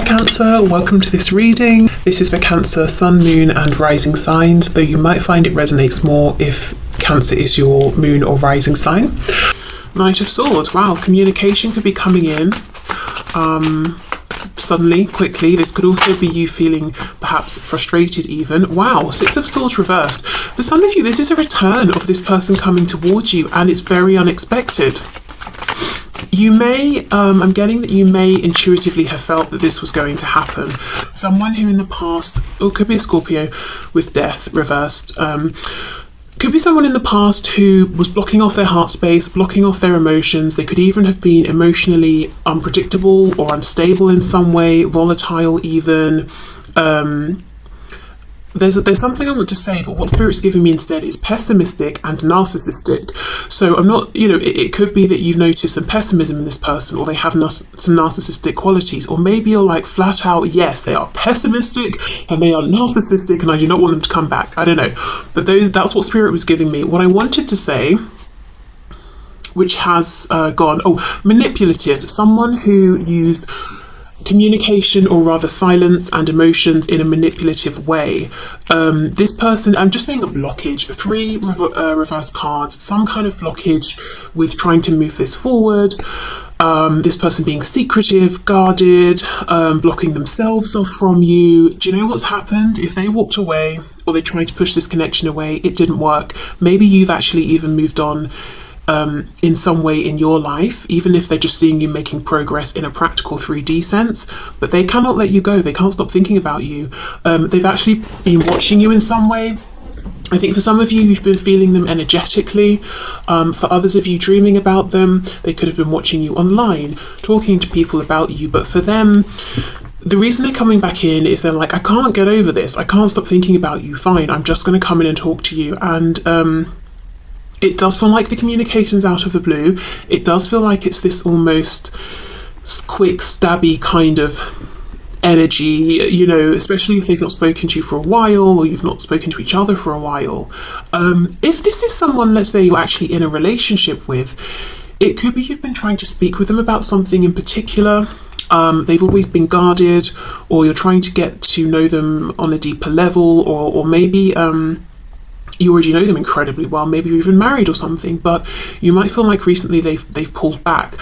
Cancer, welcome to this reading. This is for Cancer, Sun, Moon and Rising signs, though you might find it resonates more if Cancer is your moon or rising sign. Knight of Swords, wow, communication could be coming in suddenly, quickly. This could also be you feeling perhaps frustrated even. Wow, Six of Swords reversed. For some of you, this is a return of this person coming towards you, and it's very unexpected. You may, I'm getting that you may intuitively have felt that this was going to happen. Someone who in the past, or could be a Scorpio with Death reversed, could be someone in the past who was blocking off their heart space, blocking off their emotions. They could even have been emotionally unpredictable or unstable in some way, volatile even. There's something I want to say, but what Spirit's giving me instead is pessimistic and narcissistic. So I'm not, it could be that you've noticed some pessimism in this person, or they have some narcissistic qualities, or maybe you're like flat out, yes, they are pessimistic and they are narcissistic and I do not want them to come back. I don't know. But that's what Spirit was giving me. What I wanted to say, which has gone, manipulative, someone who used communication, or rather silence and emotions in a manipulative way. This person, I'm just saying a blockage, 3 reverse cards, some kind of blockage with trying to move this forward. This person being secretive, guarded, blocking themselves off from you. Do you know what's happened? If they walked away, or they tried to push this connection away, it didn't work. Maybe you've actually even moved on in some way in your life, even if they're just seeing you making progress in a practical 3D sense, but they cannot let you go. They can't stop thinking about you. They've actually been watching you in some way. I think for some of you, you've been feeling them energetically. For others of you, dreaming about them. They could have been watching you online, talking to people about you, but for them, the reason they're coming back in is they're like, I can't get over this. I can't stop thinking about you. Fine, I'm just going to come in and talk to you. And it does feel like the communication's out of the blue. It does feel like it's this almost quick, stabby kind of energy, especially if they've not spoken to you for a while, or you've not spoken to each other for a while. If this is someone, let's say, you're actually in a relationship with, it could be you've been trying to speak with them about something in particular. They've always been guarded, or you're trying to get to know them on a deeper level, or maybe you already know them incredibly well, maybe you're even married or something, but you might feel like recently they've pulled back.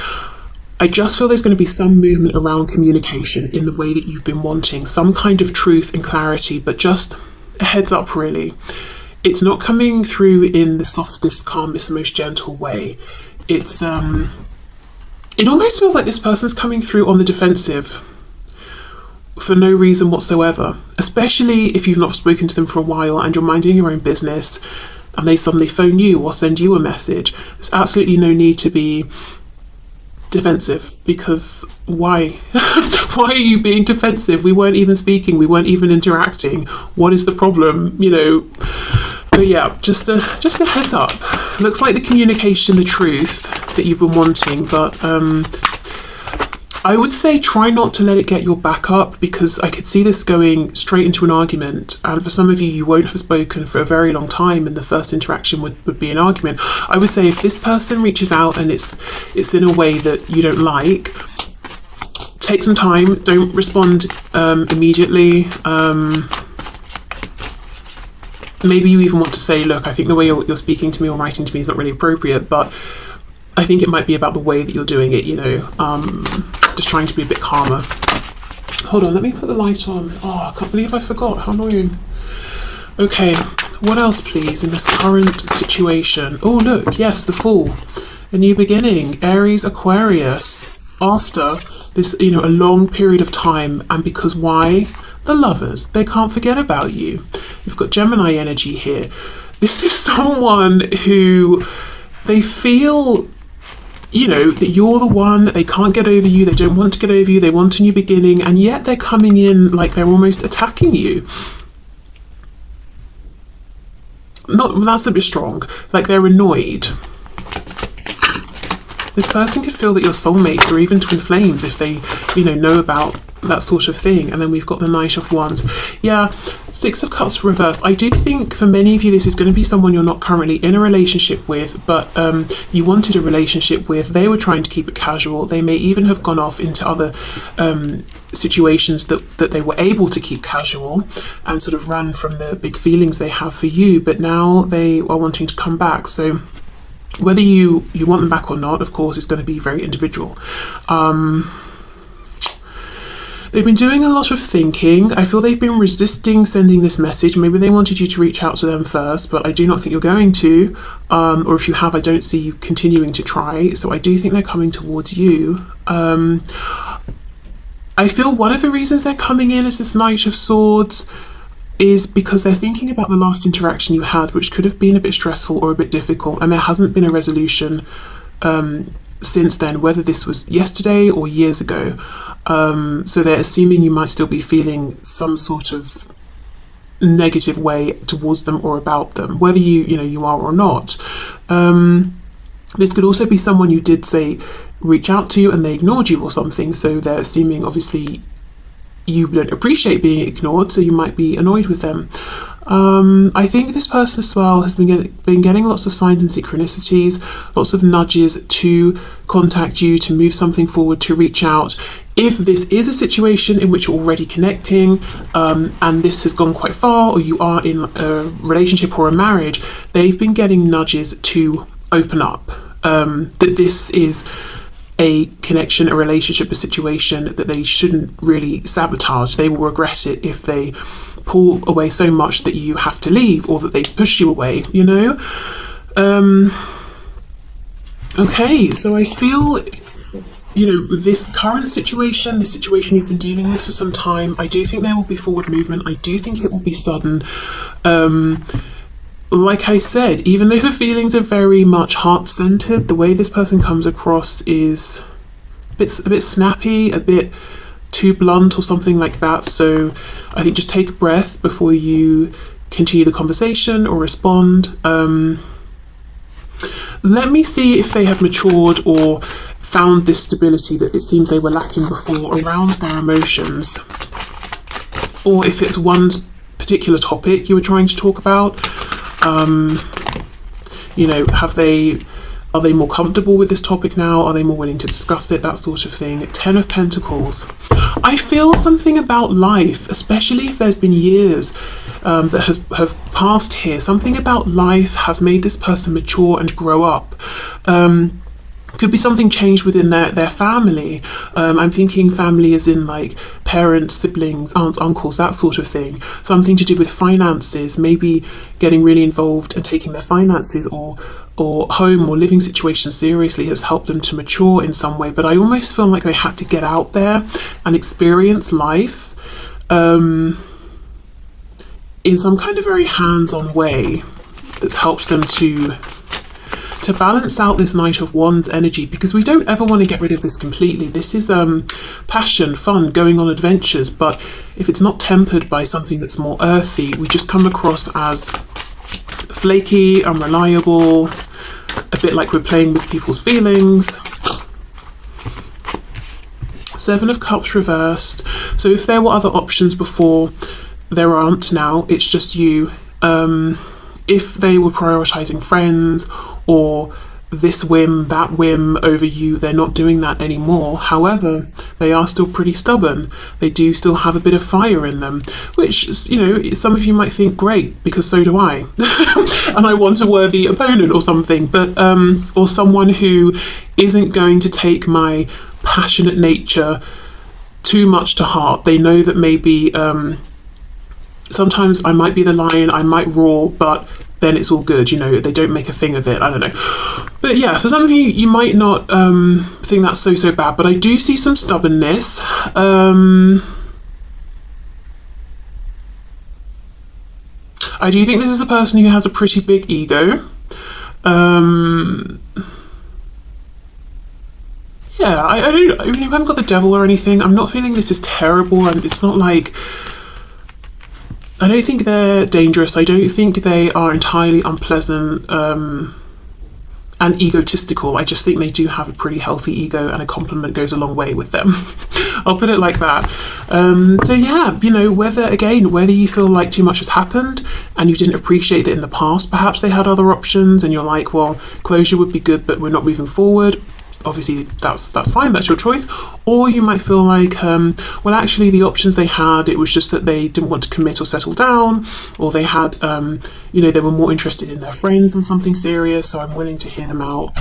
I just feel there's going to be some movement around communication in the way that you've been wanting, some kind of truth and clarity, but just a heads up really. It's not coming through in the softest, calmest, most gentle way. It's it almost feels like this person's coming through on the defensive for no reason whatsoever, especially if you've not spoken to them for a while and you're minding your own business and they suddenly phone you or send you a message. There's absolutely no need to be defensive, because why? Why are you being defensive? We weren't even speaking, we weren't even interacting. What is the problem? But yeah, just a heads up. Looks like the communication, the truth that you've been wanting, but I would say try not to let it get your back up, because I could see this going straight into an argument, and for some of you, you won't have spoken for a very long time and the first interaction would be an argument. I would say if this person reaches out and it's in a way that you don't like, take some time, don't respond immediately. Maybe you even want to say, look, I think the way you're speaking to me or writing to me is not really appropriate, but I think it might be about the way that you're doing it, just trying to be a bit calmer. Hold on, let me put the light on. Oh, I can't believe I forgot, how annoying. Okay, what else please in this current situation? Oh look, yes, the Fool, a new beginning, Aries, Aquarius, after this, a long period of time, and because why? The Lovers, they can't forget about you. You've got Gemini energy here. This is someone who they feel that you're the one, they can't get over you, they don't want to get over you, they want a new beginning, and yet they're coming in like they're almost attacking you. That's a bit strong, like they're annoyed. This person could feel that you're soulmates or even twin flames if they, know about that sort of thing. And then we've got the Knight of Wands. Yeah, Six of Cups reversed. I do think for many of you this is going to be someone you're not currently in a relationship with, but you wanted a relationship with. They were trying to keep it casual. They may even have gone off into other situations that they were able to keep casual and sort of run from the big feelings they have for you, but now they are wanting to come back. So whether you want them back or not, of course, is going to be very individual. They've been doing a lot of thinking. I feel they've been resisting sending this message. Maybe they wanted you to reach out to them first, but I do not think you're going to. Or if you have, I don't see you continuing to try. So I do think they're coming towards you. I feel one of the reasons they're coming in as this Knight of Swords is because they're thinking about the last interaction you had, which could have been a bit stressful or a bit difficult, and there hasn't been a resolution since then, whether this was yesterday or years ago. So they're assuming you might still be feeling some sort of negative way towards them or about them, whether you are or not. This could also be someone you did say reach out to and they ignored you or something, so they're assuming obviously you don't appreciate being ignored, so you might be annoyed with them. I think this person as well has been getting lots of signs and synchronicities, lots of nudges to contact you, to move something forward, to reach out. If this is a situation in which you're already connecting and this has gone quite far, or you are in a relationship or a marriage, they've been getting nudges to open up, that this is a connection, a relationship, a situation that they shouldn't really sabotage. They will regret it if they pull away so much that you have to leave, or that they push you away, Okay, so I feel, this current situation, this situation you've been dealing with for some time, I do think there will be forward movement. I do think it will be sudden. Like I said, even though the feelings are very much heart-centered, the way this person comes across is a bit snappy, a bit too blunt or something like that. So I think just take a breath before you continue the conversation or respond. Let me see if they have matured or found this stability that it seems they were lacking before around their emotions, or if it's one particular topic you were trying to talk about. Are they more comfortable with this topic now? Are they more willing to discuss it? That sort of thing. 10 of Pentacles. I feel something about life, especially if there's been years that have passed here. Something about life has made this person mature and grow up. Could be something changed within their family. I'm thinking family as in like parents, siblings, aunts, uncles, that sort of thing. Something to do with finances, maybe getting really involved and taking their finances or home or living situation seriously has helped them to mature in some way. But I almost feel like they had to get out there and experience life in some kind of very hands-on way that's helped them to balance out this Knight of Wands energy, because we don't ever want to get rid of this completely. This is passion, fun, going on adventures, but if it's not tempered by something that's more earthy, we just come across as flaky, unreliable, a bit like we're playing with people's feelings. 7 of Cups reversed. So if there were other options before, there aren't now. It's just you. If they were prioritizing friends or this whim, that whim over you, they're not doing that anymore. However, they are still pretty stubborn. They do still have a bit of fire in them, which, some of you might think, great, because so do I. And I want a worthy opponent or something, but or someone who isn't going to take my passionate nature too much to heart. They know that maybe sometimes I might be the lion, I might roar, but then it's all good, they don't make a thing of it. I don't know. But yeah, for some of you, you might not think that's so bad, but I do see some stubbornness. I do think this is a person who has a pretty big ego. Yeah, I haven't got the devil or anything. I'm not feeling this is terrible, and it's not like, I don't think they're dangerous. I don't think they are entirely unpleasant. and egotistical. I just think they do have a pretty healthy ego, and a compliment goes a long way with them. I'll put it like that. So yeah, you know, whether you feel like too much has happened and you didn't appreciate that in the past, perhaps they had other options and you're like, well, closure would be good, but we're not moving forward. Obviously that's fine, that's your choice. Or you might feel like, well, actually the options they had, it was just that they didn't want to commit or settle down, or they had, you know, they were more interested in their friends than something serious, so I'm willing to hear them out.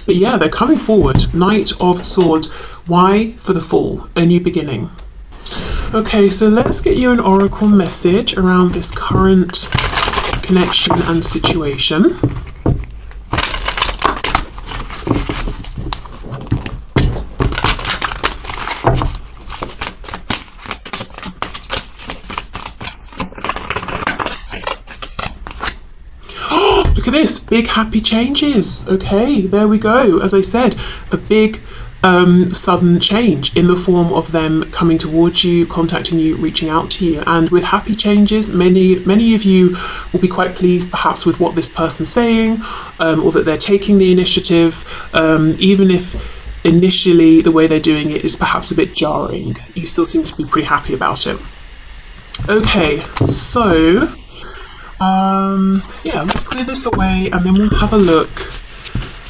But yeah, they're coming forward. Knight of Swords. Why? For the Fool, a new beginning. Okay, so let's get you an oracle message around this current connection and situation. Look at this, big happy changes. Okay, there we go. As I said, a big sudden change in the form of them coming towards you, contacting you, reaching out to you. And with happy changes, many of you will be quite pleased perhaps with what this person's saying, or that they're taking the initiative, even if initially the way they're doing it is perhaps a bit jarring. You still seem to be pretty happy about it. Okay, so yeah, let's clear this away and then we'll have a look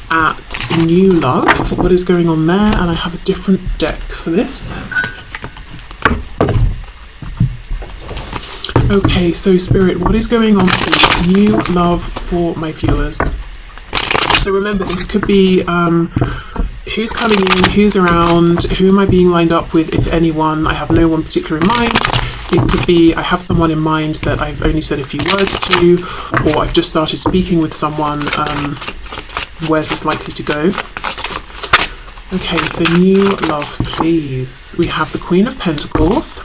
at new love, what is going on there, and I have a different deck for this. Okay, so Spirit, what is going on please? New love for my viewers. So remember, this could be who's coming in, who's around, who am I being lined up with, if anyone. I have no one particular in mind. It could be I have someone in mind that I've only said a few words to, or I've just started speaking with someone. Where's this likely to go? Okay, so new love, please. We have the Queen of Pentacles.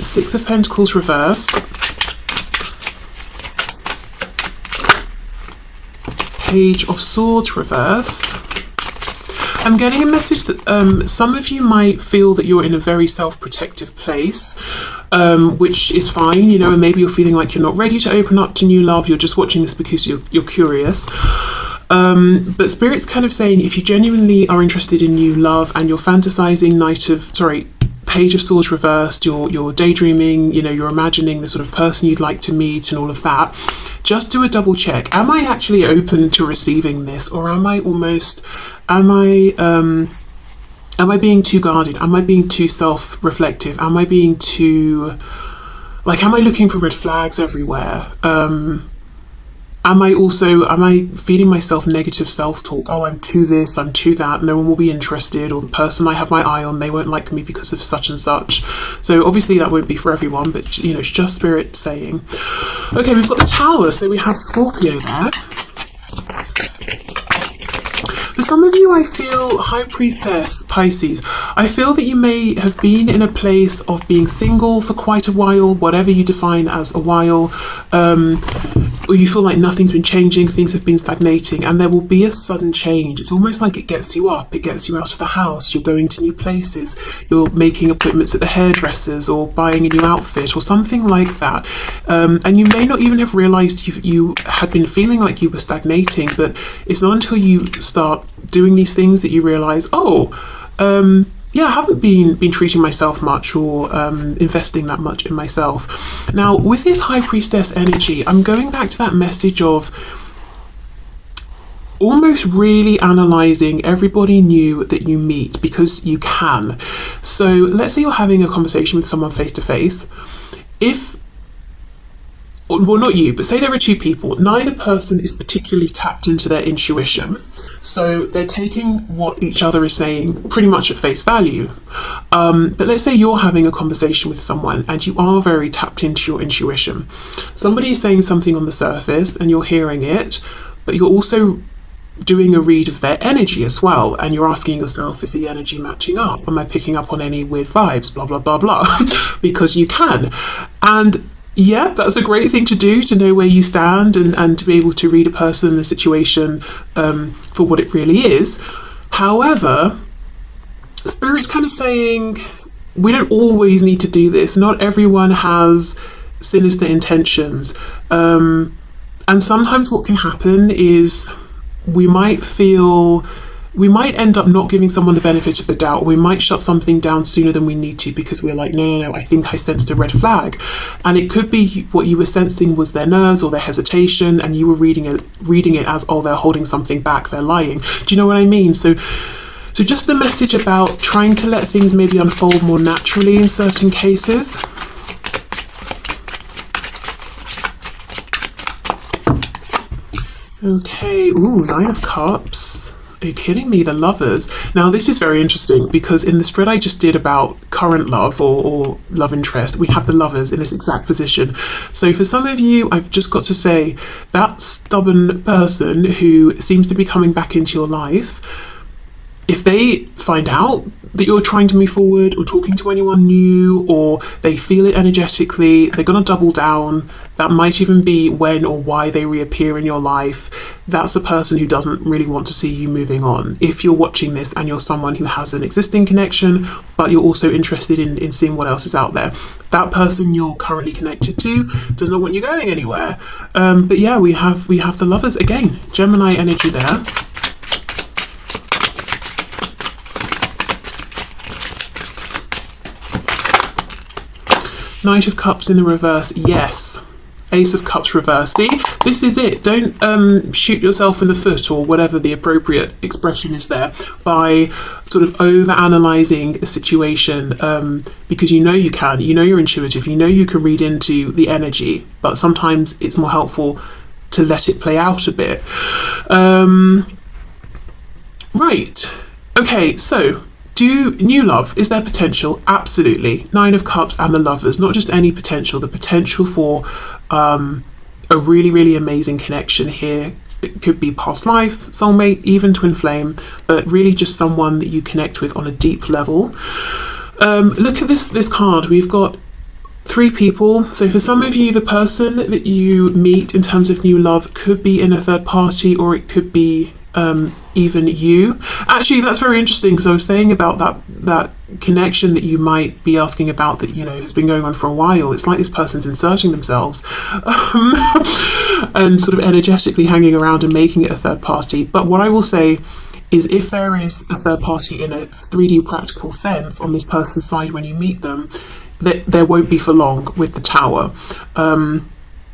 Six of Pentacles reversed. Page of Swords reversed. I'm getting a message that some of you might feel that you're in a very self-protective place, which is fine, you know, and maybe you're feeling like you're not ready to open up to new love. You're just watching this because you're curious. But Spirit's kind of saying if you genuinely are interested in new love and you're fantasizing Page of Swords reversed, you're daydreaming, you know, you're imagining the sort of person you'd like to meet and all of that, just do a double check. Am I actually open to receiving this, or am I being too guarded? Am I being too self-reflective? Am I being too, like, am I looking for red flags everywhere? Am I feeding myself negative self-talk? Oh, I'm too this, I'm too that, no one will be interested, or the person I have my eye on, they won't like me because of such and such. So obviously that won't be for everyone, but you know, it's just Spirit saying. Okay, we've got the Tower, so we have Scorpio there. For some of you, I feel High Priestess, Pisces, I feel that you may have been in a place of being single for quite a while, whatever you define as a while, or you feel like nothing's been changing, things have been stagnating, and there will be a sudden change. It's almost like it gets you up, it gets you out of the house, you're going to new places, you're making appointments at the hairdressers or buying a new outfit or something like that. And you may not even have realised you had been feeling like you were stagnating, but it's not until you start doing these things that you realise, yeah, I haven't been treating myself much or investing that much in myself. Now, with this High Priestess energy, I'm going back to that message of almost really analysing everybody new that you meet, because you can. So let's say you're having a conversation with someone face to face. Well, not you, but say there are two people. Neither person is particularly tapped into their intuition. So they're taking what each other is saying pretty much at face value. But let's say you're having a conversation with someone and you are very tapped into your intuition. Somebody is saying something on the surface and you're hearing it, but you're also doing a read of their energy as well. And you're asking yourself, is the energy matching up? Am I picking up on any weird vibes? Blah, blah, blah, blah. Because you can. And yeah, that's a great thing to do, to know where you stand and to be able to read a person and a situation for what it really is. However, Spirit's kind of saying we don't always need to do this. Not everyone has sinister intentions. And sometimes what can happen is we might feel, we might end up not giving someone the benefit of the doubt. We might shut something down sooner than we need to because we're like, no, I think I sensed a red flag. And it could be what you were sensing was their nerves or their hesitation, and you were reading it as, oh, they're holding something back, they're lying. Do you know what I mean? So just a message about trying to let things maybe unfold more naturally in certain cases. Okay, ooh, Nine of Cups. Are you kidding me? The Lovers. Now, this is very interesting because in the spread I just did about current love or love interest, we have the Lovers in this exact position. So for some of you, I've just got to say, that stubborn person who seems to be coming back into your life, if they find out that you're trying to move forward or talking to anyone new, or they feel it energetically, they're going to double down. That might even be when or why they reappear in your life. That's a person who doesn't really want to see you moving on. If you're watching this and you're someone who has an existing connection, but you're also interested in seeing what else is out there, that person you're currently connected to does not want you going anywhere. But yeah, we have the Lovers again, Gemini energy there. Knight of Cups in the reverse, yes. Ace of Cups reverse. See, this is it. Don't shoot yourself in the foot, or whatever the appropriate expression is there, by sort of over-analysing a situation, because you know you can. You know you're intuitive. You know you can read into the energy, but sometimes it's more helpful to let it play out a bit. Right. Okay, so do new love, is there potential? Absolutely. Nine of Cups and the Lovers, not just any potential, the potential for a really, really amazing connection here. It could be past life, soulmate, even twin flame, but really just someone that you connect with on a deep level. Look at this card. We've got 3 people. So for some of you, the person that you meet in terms of new love could be in a third party, or it could be even you. Actually, that's very interesting, because I was saying about that connection that you might be asking about that, you know, has been going on for a while. It's like this person's inserting themselves and sort of energetically hanging around and making it a third party. But what I will say is, if there is a third party in a 3D practical sense on this person's side when you meet them, that there won't be for long with the Tower.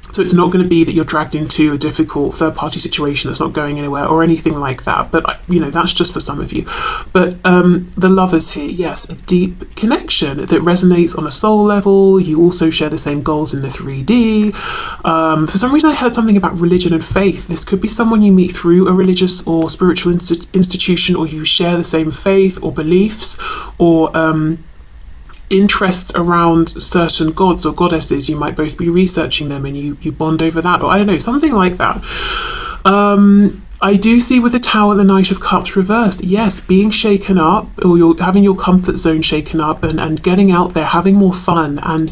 So it's not going to be that you're dragged into a difficult third-party situation that's not going anywhere or anything like that. But, you know, that's just for some of you. But the Lovers here, yes, a deep connection that resonates on a soul level. You also share the same goals in the 3D. For some reason, I heard something about religion and faith. This could be someone you meet through a religious or spiritual institution, or you share the same faith or beliefs, or interests around certain gods or goddesses. You might both be researching them and you bond over that, or I don't know, something like that. I do see with the Tower, the Knight of Cups reversed, yes, being shaken up, or you're having your comfort zone shaken up, and getting out there, having more fun, and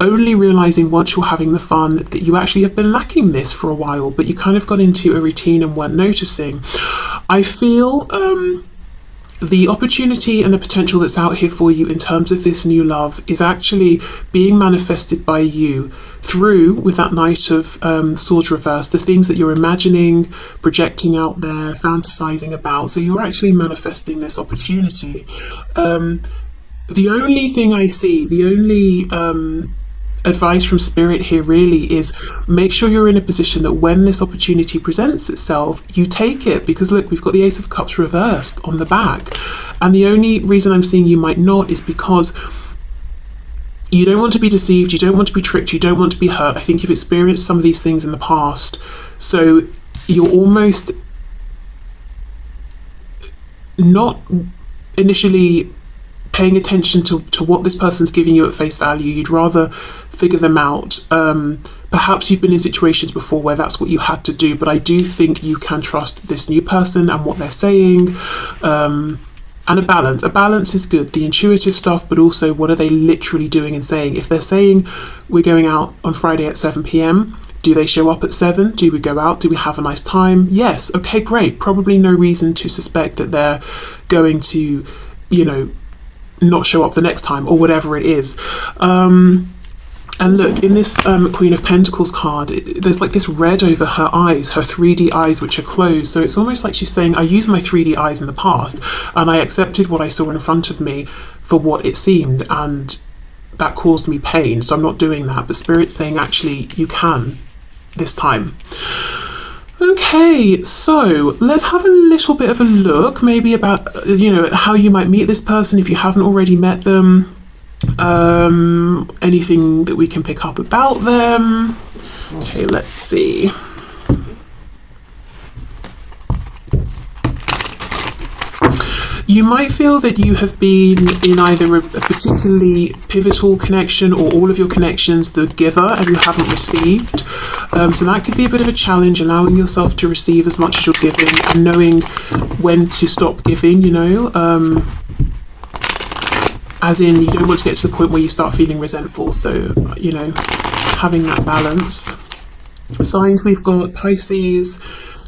only realizing once you're having the fun that you actually have been lacking this for a while, but you kind of got into a routine and weren't noticing. I feel the opportunity and the potential that's out here for you in terms of this new love is actually being manifested by you through, with that Knight of Swords reversed, the things that you're imagining, projecting out there, fantasizing about. So you're actually manifesting this opportunity. The only thing I see, the only advice from Spirit here really is, make sure you're in a position that when this opportunity presents itself, you take it. Because look, we've got the Ace of Cups reversed on the back, and the only reason I'm seeing you might not is because you don't want to be deceived, you don't want to be tricked, you don't want to be hurt. I think you've experienced some of these things in the past, so you're almost not initially paying attention to what this person's giving you at face value. You'd rather figure them out. Perhaps you've been in situations before where that's what you had to do, but I do think you can trust this new person and what they're saying. And a balance. A balance is good. The intuitive stuff, but also what are they literally doing and saying? If they're saying, we're going out on Friday at 7 p.m, do they show up at 7? Do we go out? Do we have a nice time? Yes. Okay, great. Probably no reason to suspect that they're going to you know, not show up the next time, or whatever it is. And look, in this Queen of Pentacles card, there's like this red over her eyes, her 3D eyes, which are closed. So it's almost like she's saying, I used my 3D eyes in the past, and I accepted what I saw in front of me for what it seemed, and that caused me pain. So I'm not doing that. But Spirit's saying, actually, you can this time. Okay, so let's have a little bit of a look, maybe about, you know, how you might meet this person if you haven't already met them. Anything that we can pick up about them. Okay, let's see. You might feel that you have been in either a particularly pivotal connection, or all of your connections the giver and you haven't received. So that could be a bit of a challenge, allowing yourself to receive as much as you're giving and knowing when to stop giving, you know. As in, you don't want to get to the point where you start feeling resentful. So, you know, having that balance. Signs we've got Pisces,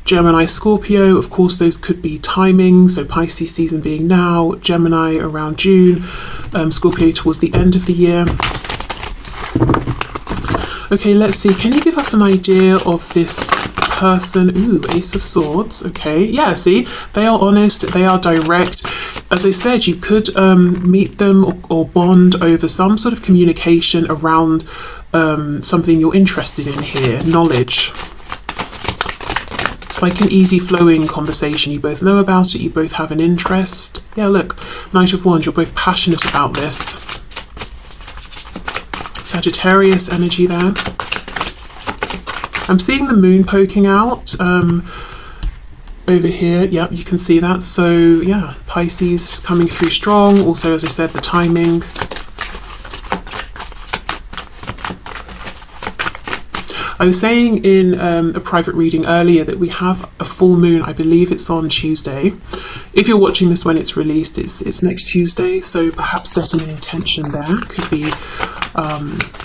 Gemini, Scorpio. Of course, those could be timings. So Pisces season being now, Gemini around June, Scorpio towards the end of the year. Okay, let's see. Can you give us an idea of this person? Ooh, Ace of Swords. Okay, yeah, see, they are honest, they are direct. As I said, you could meet them or bond over some sort of communication around something you're interested in here, knowledge. It's like an easy flowing conversation. You both know about it, you both have an interest. Yeah, look, Knight of Wands, you're both passionate about this. Sagittarius energy there. I'm seeing the moon poking out over here. Yep, you can see that. So yeah, Pisces coming through strong. Also, as I said, the timing. I was saying in a private reading earlier that we have a full moon. I believe it's on Tuesday. If you're watching this when it's released, it's next Tuesday. So perhaps setting an intention there could be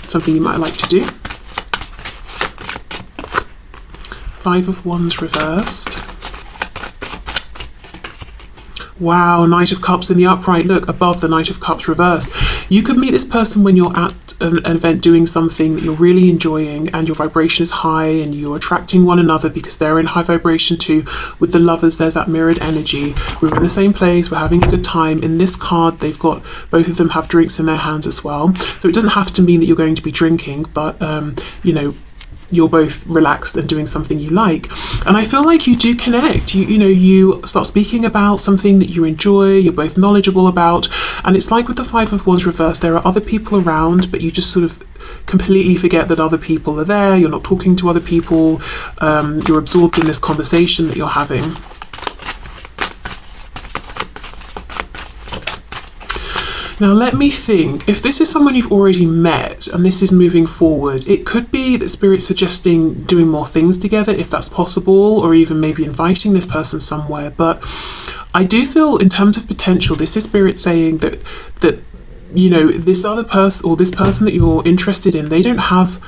something you might like to do. Five of Wands reversed. Wow, Knight of Cups in the upright. Look, above the Knight of Cups reversed. You could meet this person when you're at an event doing something that you're really enjoying and your vibration is high and you're attracting one another because they're in high vibration too. With the lovers, there's that mirrored energy. We're in the same place, we're having a good time. In this card, they've got, both of them have drinks in their hands as well. So it doesn't have to mean that you're going to be drinking, but, you know, you're both relaxed and doing something you like. And I feel like you do connect. You know, you start speaking about something that you enjoy, you're both knowledgeable about, and it's like with the Five of Wands reversed, there are other people around, but you just sort of completely forget that other people are there, you're not talking to other people, you're absorbed in this conversation that you're having. Now let me think, if this is someone you've already met and this is moving forward, it could be that Spirit's suggesting doing more things together if that's possible, or even maybe inviting this person somewhere. But I do feel in terms of potential, this is Spirit saying that you know, this other person or this person that you're interested in, they don't have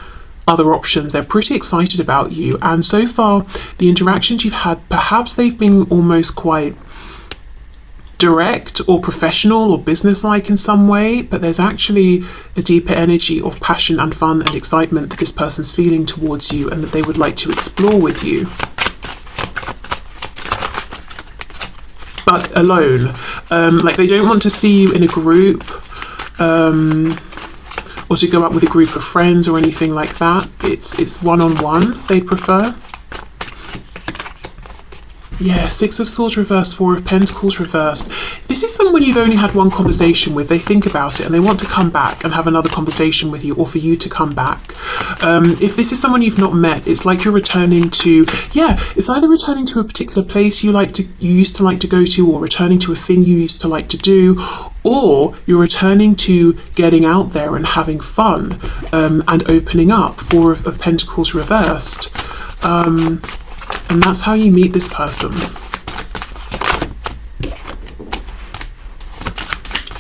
other options. They're pretty excited about you. And so far, the interactions you've had, perhaps they've been almost quite direct or professional or business-like in some way, but there's actually a deeper energy of passion and fun and excitement that this person's feeling towards you and that they would like to explore with you. But alone. Like they don't want to see you in a group or to go out with a group of friends or anything like that. It's one-on-one they prefer. Yeah, Six of Swords reversed, Four of Pentacles reversed. This is someone you've only had one conversation with. They think about it and they want to come back and have another conversation with you, or for you to come back. If this is someone you've not met, it's like you're returning to, yeah, it's either returning to a particular place you used to like to go to, or returning to a thing you used to like to do, or you're returning to getting out there and having fun and opening up. Four of Pentacles reversed. And that's how you meet this person.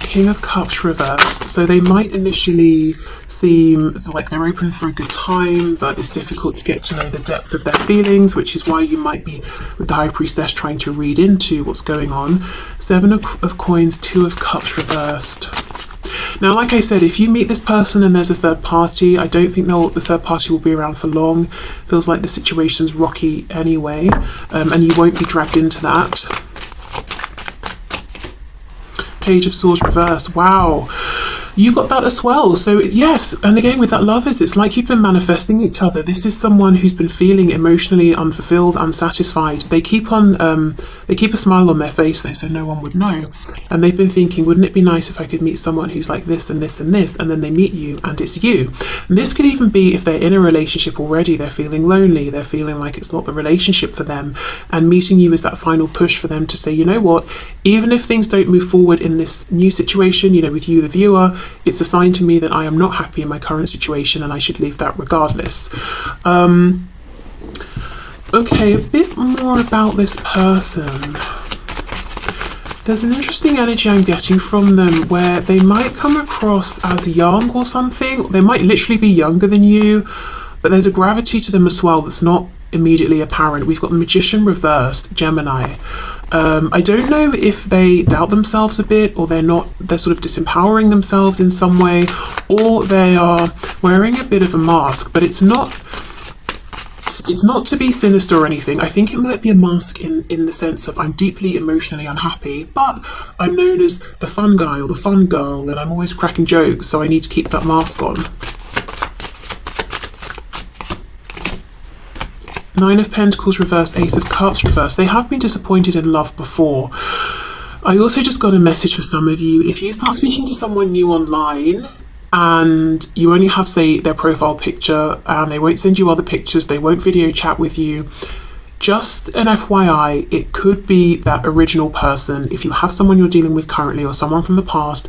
King of Cups reversed. So they might initially seem like they're open for a good time, but it's difficult to get to know the depth of their feelings, which is why you might be, with the High Priestess, trying to read into what's going on. 7 of Coins, 2 of Cups reversed. Now, like I said, if you meet this person and there's a third party, I don't think the third party will be around for long. Feels like the situation's rocky anyway, and you won't be dragged into that. Page of Swords reversed. Wow, you got that as well. So yes, and again with that Lovers, it's like you've been manifesting each other. This is someone who's been feeling emotionally unfulfilled, unsatisfied. They keep a smile on their face though, so no one would know. And they've been thinking, wouldn't it be nice if I could meet someone who's like this and this and this, and then they meet you and it's you. And this could even be if they're in a relationship already, they're feeling lonely, they're feeling like it's not the relationship for them, and meeting you is that final push for them to say, you know what, even if things don't move forward in this new situation, you know, with you the viewer, it's a sign to me that I am not happy in my current situation and I should leave that regardless. Okay, a bit more about this person. There's an interesting energy I'm getting from them where they might come across as young or something. They might literally be younger than you, but there's a gravity to them as well that's not immediately apparent. We've got the Magician reversed, Gemini. I don't know if they doubt themselves a bit, or they're sort of disempowering themselves in some way, or they are wearing a bit of a mask, but it's not to be sinister or anything. I think it might be a mask in the sense of I'm deeply emotionally unhappy, but I'm known as the fun guy or the fun girl, and I'm always cracking jokes, so I need to keep that mask on. 9 of Pentacles reversed, Ace of Cups reversed. They have been disappointed in love before. I also just got a message for some of you. If you start speaking to someone new online and you only have, say, their profile picture and they won't send you other pictures, they won't video chat with you, just an FYI, it could be that original person. If you have someone you're dealing with currently or someone from the past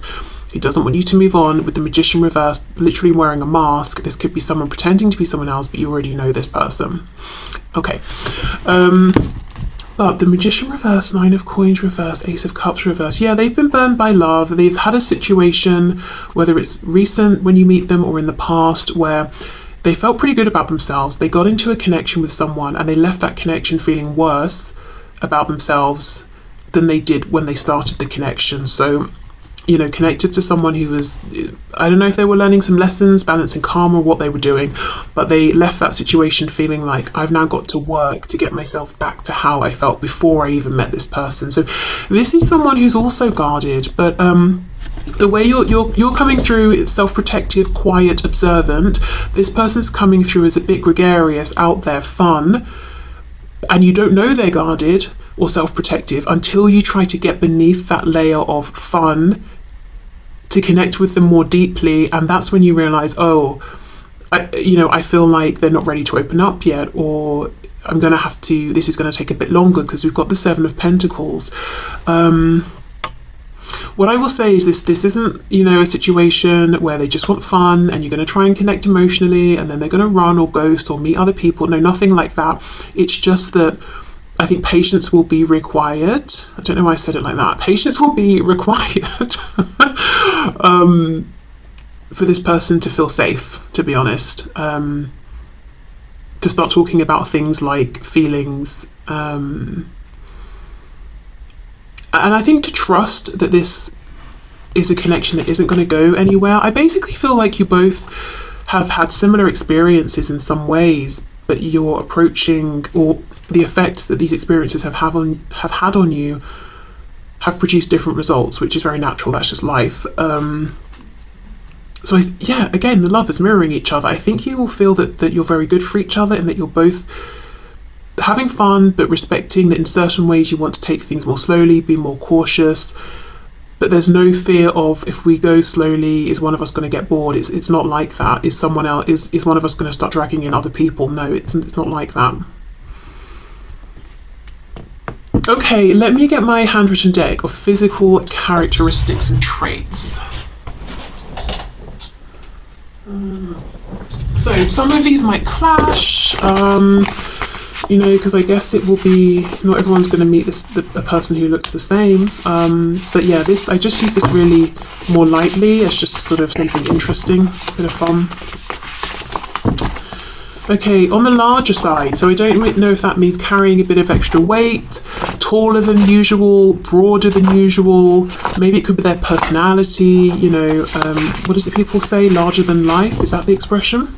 who doesn't want you to move on, with the Magician reversed, literally wearing a mask, this could be someone pretending to be someone else, but you already know this person. Okay. But the Magician reversed, 9 of Coins reversed, Ace of Cups reversed. Yeah, they've been burned by love. They've had a situation, whether it's recent when you meet them or in the past, where they felt pretty good about themselves. They got into a connection with someone and they left that connection feeling worse about themselves than they did when they started the connection. So, you know, connected to someone who was, I don't know if they were learning some lessons, balancing karma, what they were doing, but they left that situation feeling like, I've now got to work to get myself back to how I felt before I even met this person. So this is someone who's also guarded, but the way you're coming through is self-protective, quiet, observant. This person's coming through as a bit gregarious, out there, fun, and you don't know they're guarded or self-protective until you try to get beneath that layer of fun to connect with them more deeply, and that's when you realize, oh, I feel like they're not ready to open up yet, or I'm gonna have to, this is gonna take a bit longer because we've got the 7 of Pentacles. What I will say is this isn't, a situation where they just want fun and you're going to try and connect emotionally and then they're going to run or ghost or meet other people. No, nothing like that. It's just that I think patience will be required. I don't know why I said it like that. Patience will be required for this person to feel safe, to be honest. To start talking about things like feelings, and I think to trust that this is a connection that isn't going to go anywhere. I basically feel like you both have had similar experiences in some ways, but you're approaching, or the effects that these experiences have had on you have produced different results, which is very natural. That's just life. So again, the love is mirroring each other. I think you will feel that you're very good for each other and that you're both having fun, but respecting that in certain ways you want to take things more slowly, be more cautious, but there's no fear of, if we go slowly, is one of us going to get bored? It's not like that. Is someone else, is one of us going to start dragging in other people? No, it's not like that. Okay, let me get my handwritten deck of physical characteristics and traits. So some of these might clash. you know, because I guess it will be, not everyone's going to meet a person who looks the same. But yeah, I just use this really more lightly as just sort of something interesting, bit of fun. Okay, on the larger side, so I don't know if that means carrying a bit of extra weight, taller than usual, broader than usual, maybe it could be their personality, you know, what is it people say, larger than life, is that the expression?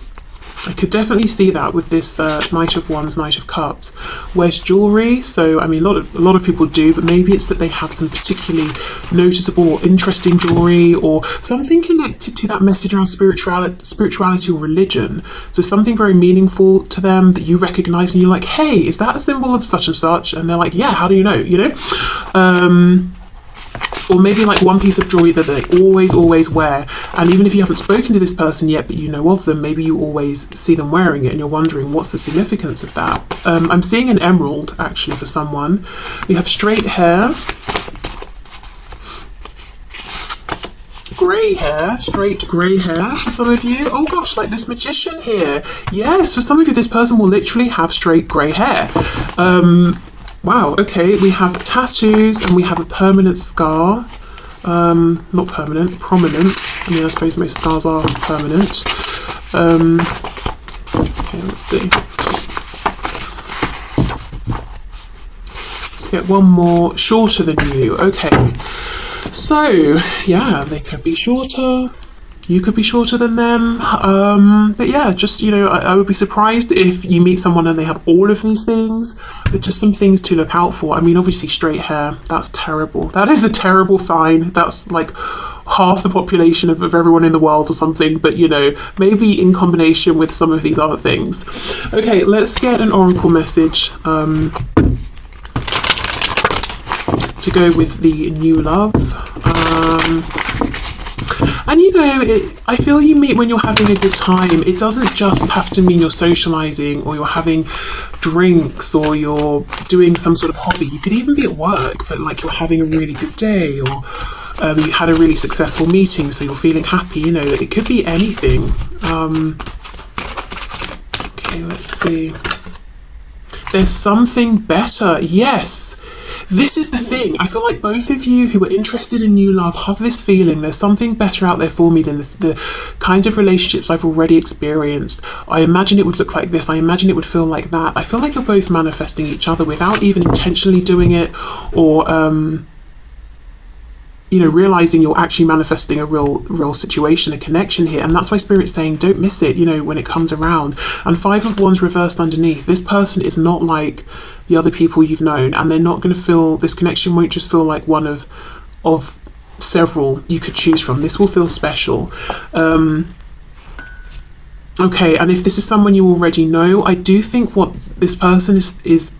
I could definitely see that with this Knight of Wands, Knight of Cups. Wears jewellery, so I mean a lot of people do, but maybe it's that they have some particularly noticeable or interesting jewellery, or something connected to that message around spirituality or religion. So something very meaningful to them that you recognise, and you're like, hey, is that a symbol of such and such? And they're like, yeah, how do you know? You know. Or maybe like one piece of jewelry that they always wear, and even if you haven't spoken to this person yet but you know of them, maybe you always see them wearing it and you're wondering what's the significance of that. I'm seeing an emerald actually for someone. We have straight hair, grey hair, straight grey hair for some of you. Oh gosh, like this magician here. Yes, for some of you this person will literally have straight grey hair. Wow, okay, we have tattoos and we have a permanent scar. Not permanent, prominent. I mean, I suppose most scars are permanent. Okay, let's see. Let's get one more. Shorter than you. Okay. So, yeah, they could be shorter. You could be shorter than them. But yeah, just, you know, I would be surprised if you meet someone and they have all of these things, but just some things to look out for. I mean, obviously straight hair, that's terrible. That is a terrible sign. That's like half the population of everyone in the world or something, but you know, maybe in combination with some of these other things. Okay, let's get an oracle message to go with the new love. And you know, I feel you meet when you're having a good time. It doesn't just have to mean you're socialising or you're having drinks or you're doing some sort of hobby. You could even be at work, but like you're having a really good day, or you had a really successful meeting, so you're feeling happy. You know, it could be anything. Okay, let's see. There's something better. Yes. This is the thing. I feel like both of you who are interested in new love have this feeling there's something better out there for me than the kinds of relationships I've already experienced. I imagine it would look like this. I imagine it would feel like that. I feel like you're both manifesting each other without even intentionally doing it, or you know, realizing you're actually manifesting a real situation, a connection here. And that's why Spirit's saying don't miss it, you know, when it comes around. And Five of Wands reversed underneath. This person is not like the other people you've known, and they're not going to feel, this connection won't just feel like one of several you could choose from. This will feel special. Okay, and if this is someone you already know, I do think what this person is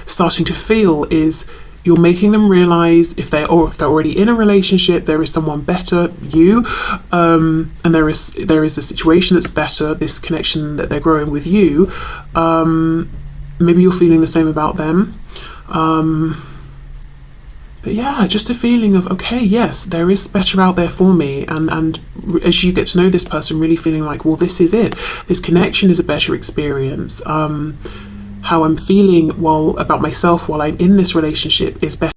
starting to feel is you're making them realize if they're already in a relationship, there is someone better, you, and there is a situation that's better, this connection that they're growing with you. Maybe you're feeling the same about them. But yeah, just a feeling of, okay, yes, there is better out there for me. And as you get to know this person, really feeling like, well, this is it. This connection is a better experience. How I'm feeling about myself while I'm in this relationship is better.